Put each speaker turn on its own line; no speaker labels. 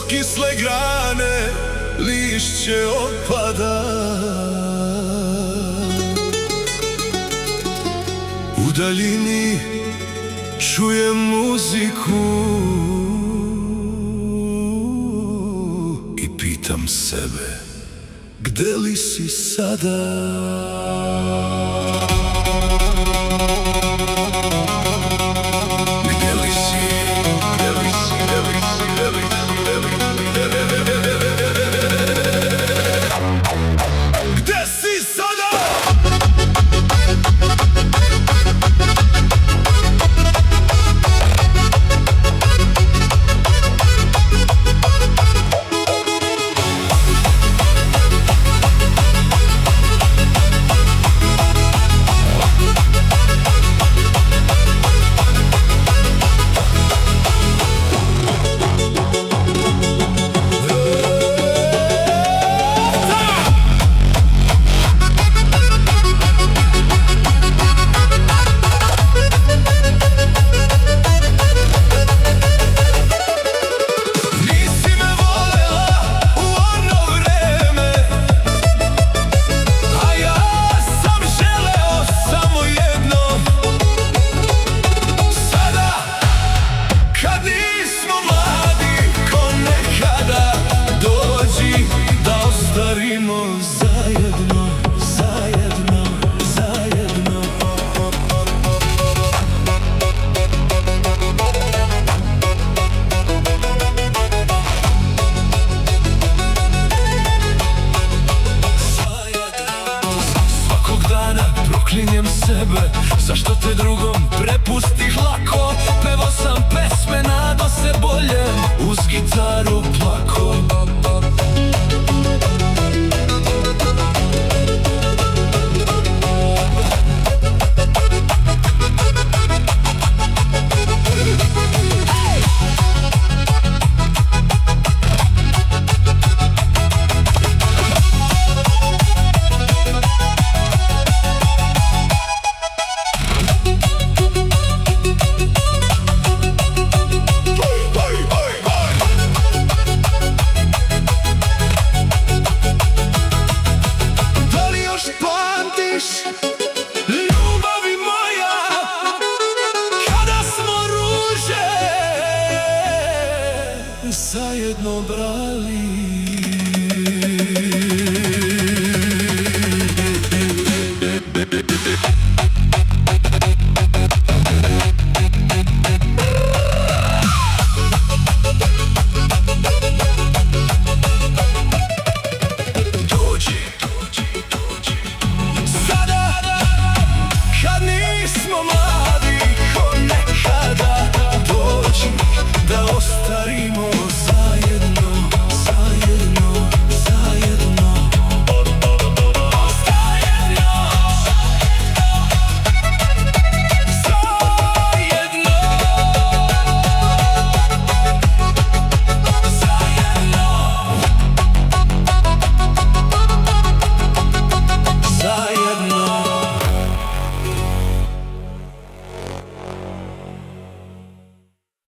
kisle grane, lišće opada. U daljini čujem muziku i pitam sebe, gde li si sada? Zajedno, zajedno, zajedno. Svakog dana proklinjem sebe, zašto te drugom prepustih lako. Pevo sam pesme, nado se boljem, uz gitaru plako. Ljubavi moja, kada smo ruže zajedno brali.